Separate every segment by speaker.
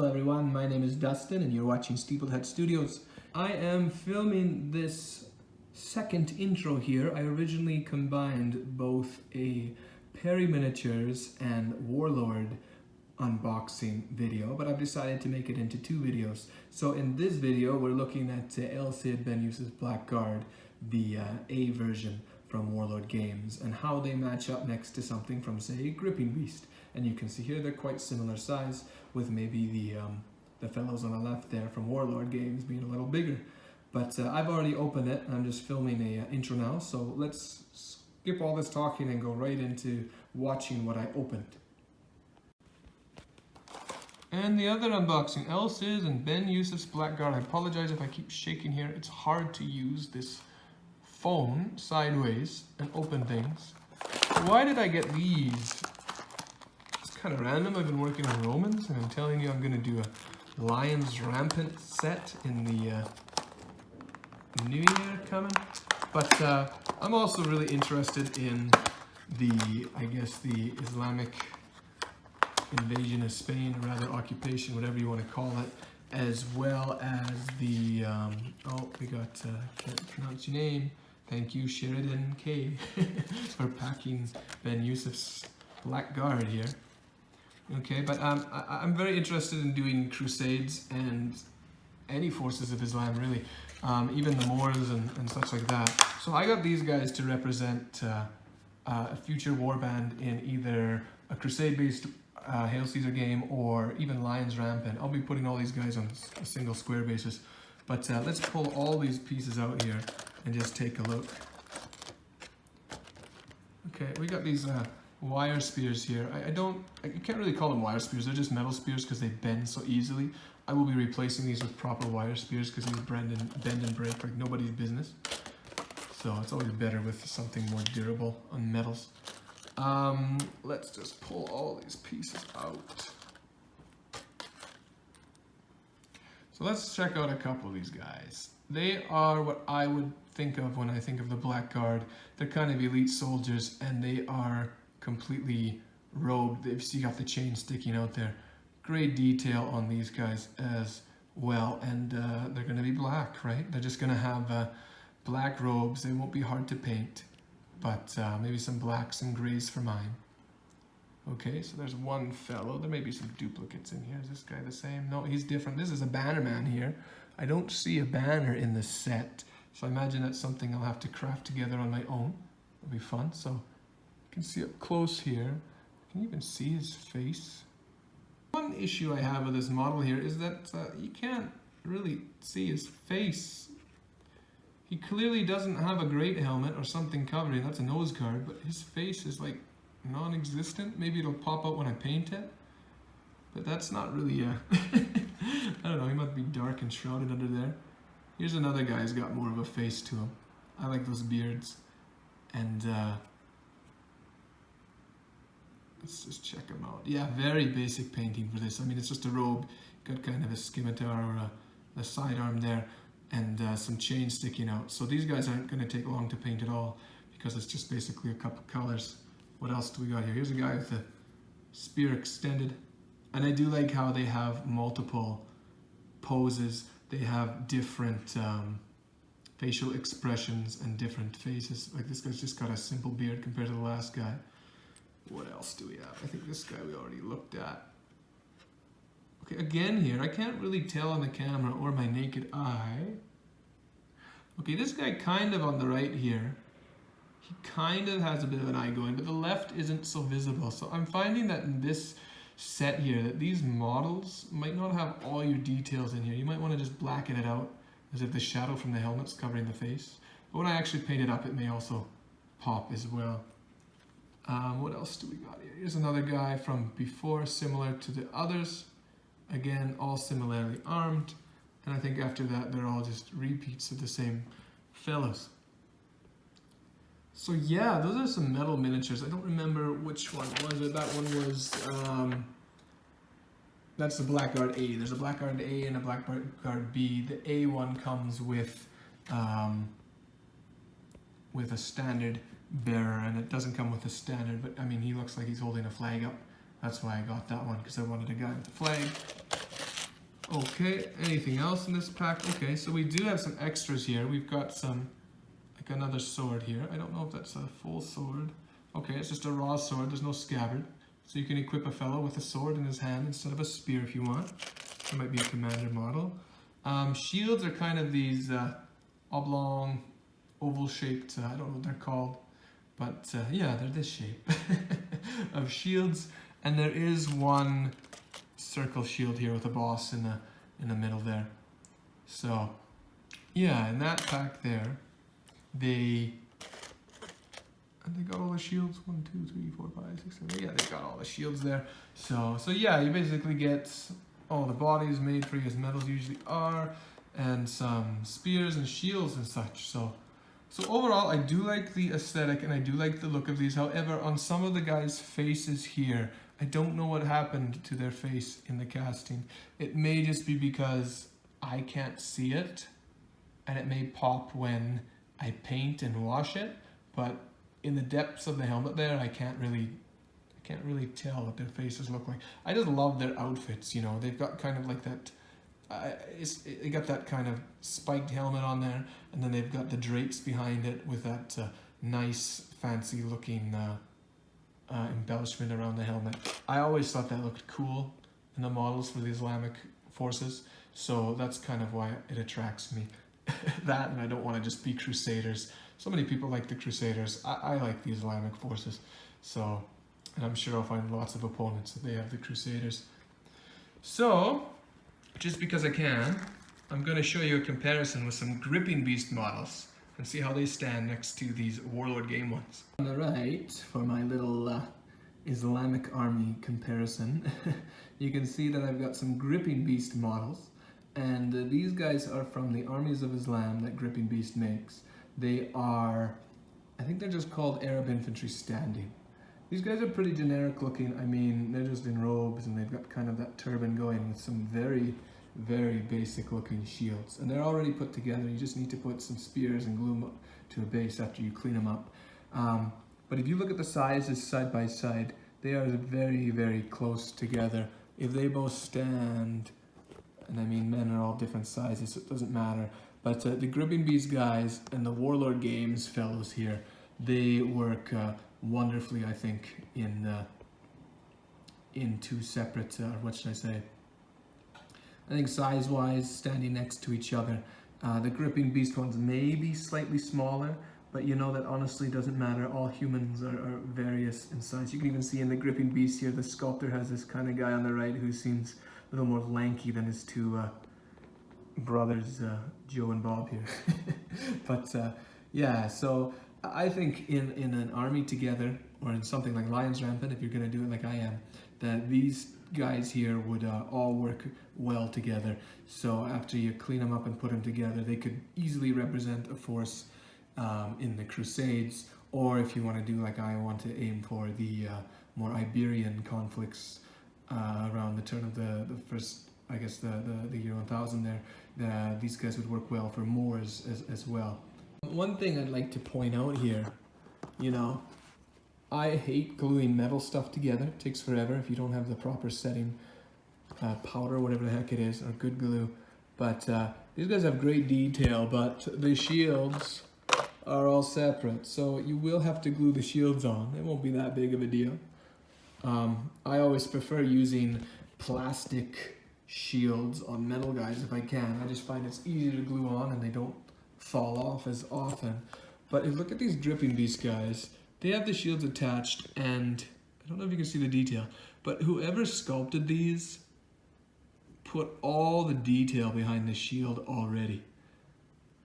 Speaker 1: Hello everyone, my name is Dustin and you're watching Steeplehead Studios. I am filming this second intro here. I originally combined both a Perry Miniatures and Warlord unboxing video, but I've decided to make it into two videos. So in this video we're looking at El Cid Ben Yusef's Blackguard, the A version from Warlord Games, and how they match up next to something from, say, Gripping Beast. And you can see here they're quite similar size, with maybe the fellows on the left there from Warlord Games being a little bigger. But I've already opened it, and I'm just filming a intro now, so let's skip all this talking and go right into watching what I opened. And the other unboxing, El Cid and Ben Yusef's Blackguard. I apologize if I keep shaking here. It's hard to use this phone sideways and open things. Why did I get these? It's kind of random. I've been working on Romans, and I'm telling you I'm going to do a Lions Rampant set in the New Year coming. But I'm also really interested in the Islamic invasion of Spain, or rather occupation, whatever you want to call it, as well as the, can't pronounce your name. Thank you, Sheridan K, for packing Ben Yusef's Blackguard here. Okay, but I'm very interested in doing crusades and any forces of Islam, really, even the Moors and such like that. So I got these guys to represent a future warband in either a crusade-based Hail Caesar game or even Lions Rampant. I'll be putting all these guys on a single square basis. But let's pull all these pieces out here and just take a look. Okay, we got these wire spears here. You can't really call them wire spears, they're just metal spears because they bend so easily. I will be replacing these with proper wire spears because these bend and break like nobody's business. So it's always better with something more durable on metals. Let's just pull all these pieces out. So let's check out a couple of these guys. They are what I would think of when I think of the Blackguard. They're kind of elite soldiers, and they are completely robed. They've still got the chain sticking out there. Great detail on these guys as well, and they're going to be black, right? They're just going to have black robes. They won't be hard to paint, but maybe some blacks and grays for mine. Okay, so there's one fellow. There may be some duplicates in here. Is this guy the same? No, he's different. This is a banner man here. I don't see a banner in the set, so I imagine that's something I'll have to craft together on my own. It'll be fun. So you can see up close here. Can you even see his face? One issue I have with this model here is that you can't really see his face. He clearly doesn't have a great helmet or something covering. That's a nose guard, but his face is like non-existent. Maybe it'll pop out when I paint it, but that's not really I don't know, he might be dark and shrouded under there. Here's another guy who's got more of a face to him. I like those beards. And let's just check him out. Yeah, very basic painting for this. I mean, it's just a robe, got kind of a scimitar or a sidearm there, and some chains sticking out. So these guys aren't going to take long to paint at all, because it's just basically a couple colors. What else do we got here? Here's a guy with the spear extended. And I do like how they have multiple poses. They have different facial expressions and different faces. Like this guy's just got a simple beard compared to the last guy. What else do we have? I think this guy we already looked at. Okay, again here, I can't really tell on the camera or my naked eye. Okay, this guy kind of on the right here. He kind of has a bit of an eye going, but the left isn't so visible. So I'm finding that in this set here, that these models might not have all your details in here. You might want to just blacken it out as if the shadow from the helmet's covering the face. But when I actually paint it up, it may also pop as well. What else do we got here? Here's another guy from before, similar to the others. Again, all similarly armed. And I think after that, they're all just repeats of the same fellows. So yeah, those are some metal miniatures. I don't remember which one was it. That one was, that's the Blackguard A. There's a Blackguard A and a Blackguard B. The A one comes with a standard bearer, and it doesn't come with a standard, but I mean, he looks like he's holding a flag up. That's why I got that one, because I wanted a guy with a flag. Okay, anything else in this pack? Okay, so we do have some extras here. We've got some, like another sword here. I don't know if that's a full sword. Okay, it's just a raw sword, there's no scabbard. So you can equip a fellow with a sword in his hand instead of a spear if you want. It might be a commander model. Shields are kind of these oblong, oval-shaped, I don't know what they're called. But yeah, they're this shape of shields. And there is one circle shield here with a boss in the middle there. So yeah, in that pack there, they got all the shields. 1, 2, 3, 4, 5, 6, 7. Yeah, they got all the shields there. So yeah, you basically get all the bodies made for you as medals usually are, and some spears and shields and such. So overall, I do like the aesthetic and I do like the look of these. However, on some of the guys' faces here, I don't know what happened to their face in the casting. It may just be because I can't see it, and it may pop when I paint and wash it, but in the depths of the helmet there, I can't really tell what their faces look like. I just love their outfits, you know. They've got kind of like that, they got that kind of spiked helmet on there, and then they've got the drapes behind it with that nice, fancy looking embellishment around the helmet. I always thought that looked cool in the models for the Islamic forces, so that's kind of why it attracts me. That, and I don't want to just be Crusaders. So many people like the Crusaders. I like the Islamic forces, so, and I'm sure I'll find lots of opponents that they have the Crusaders. So, just because I can, I'm going to show you a comparison with some Gripping Beast models and see how they stand next to these Warlord game ones. On the right, for my little Islamic army comparison, you can see that I've got some Gripping Beast models, and these guys are from the armies of Islam that Gripping Beast makes. They are, I think they're just called Arab Infantry Standing. These guys are pretty generic looking. I mean, they're just in robes and they've got kind of that turban going with some very, very basic looking shields. And they're already put together. You just need to put some spears and glue them up to a base after you clean them up. But if you look at the sizes side by side, they are very, very close together. If they both stand, and I mean men are all different sizes, so it doesn't matter. But the Gripping Beast guys and the Warlord Games fellows here, they work wonderfully, I think, in two separate, what should I say? I think size-wise, standing next to each other. The Gripping Beast ones may be slightly smaller, but you know that honestly doesn't matter. All humans are various in size. You can even see in the Gripping Beast here, the sculptor has this kind of guy on the right who seems a little more lanky than his two brothers, Joe and Bob here. But yeah, so I think in an army together, or in something like Lions Rampant, if you're going to do it like I am, that these guys here would all work well together. So after you clean them up and put them together, they could easily represent a force in the Crusades, or if you want to do like I want to aim for the more Iberian conflicts around the turn of the first, I guess the year 1000 there, these guys would work well for Moors as well. One thing I'd like to point out here, you know, I hate gluing metal stuff together. It takes forever if you don't have the proper setting, powder, whatever the heck it is, or good glue. But these guys have great detail, but the shields are all separate. So you will have to glue the shields on. It won't be that big of a deal. I always prefer using plastic shields on metal guys if I can. I just find it's easier to glue on and they don't fall off as often. But if look at these Gripping Beast guys, they have the shields attached, and I don't know if you can see the detail, but whoever sculpted these put all the detail behind the shield already.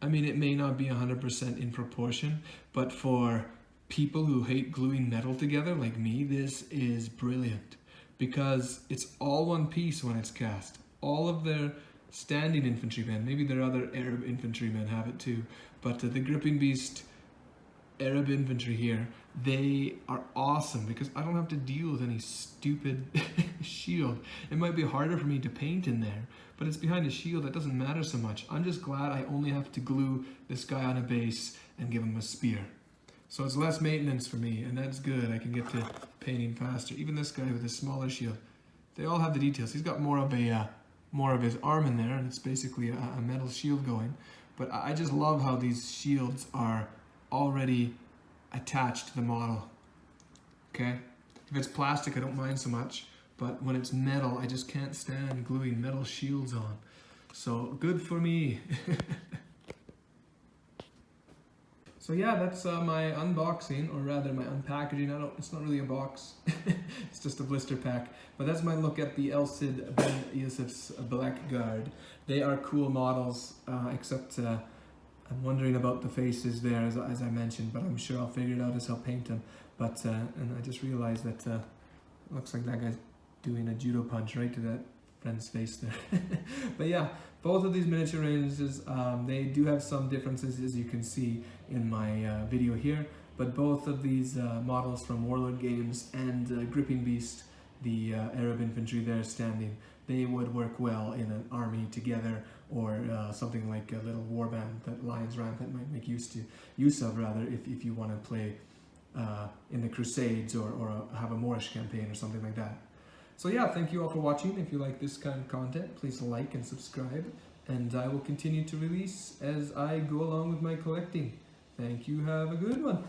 Speaker 1: I mean, it may not be 100% in proportion, but for people who hate gluing metal together like me, this is brilliant because it's all one piece when it's cast. All of their standing infantrymen, maybe their other Arab infantrymen have it too, but the Gripping Beast Arab infantry here, they are awesome because I don't have to deal with any stupid shield. It might be harder for me to paint in there, but it's behind a shield that doesn't matter so much. I'm just glad I only have to glue this guy on a base and give him a spear. So it's less maintenance for me, and that's good. I can get to painting faster. Even this guy with a smaller shield, they all have the details. He's got more of more of his arm in there, and it's basically a metal shield going. But I just love how these shields are already attached to the model. Okay, if it's plastic, I don't mind so much, but when it's metal, I just can't stand gluing metal shields on. So good for me. So yeah, that's my unboxing, or rather my unpackaging. It's not really a box, it's just a blister pack. But that's my look at the LCID Ben Yusef's Blackguard. They are cool models, except I'm wondering about the faces there, as I mentioned, but I'm sure I'll figure it out as I'll paint them. But, and I just realized that looks like that guy's doing a judo punch right to that friend's face there. But yeah, both of these miniature ranges, they do have some differences, as you can see in my video here, but both of these models from Warlord Games and Gripping Beast, the Arab infantry there standing, they would work well in an army together, or something like a little warband that Lions Rampant might make use of, if you want to play in the Crusades, or have a Moorish campaign or something like that. So yeah, thank you all for watching. If you like this kind of content, please like and subscribe, and I will continue to release as I go along with my collecting. Thank you, have a good one.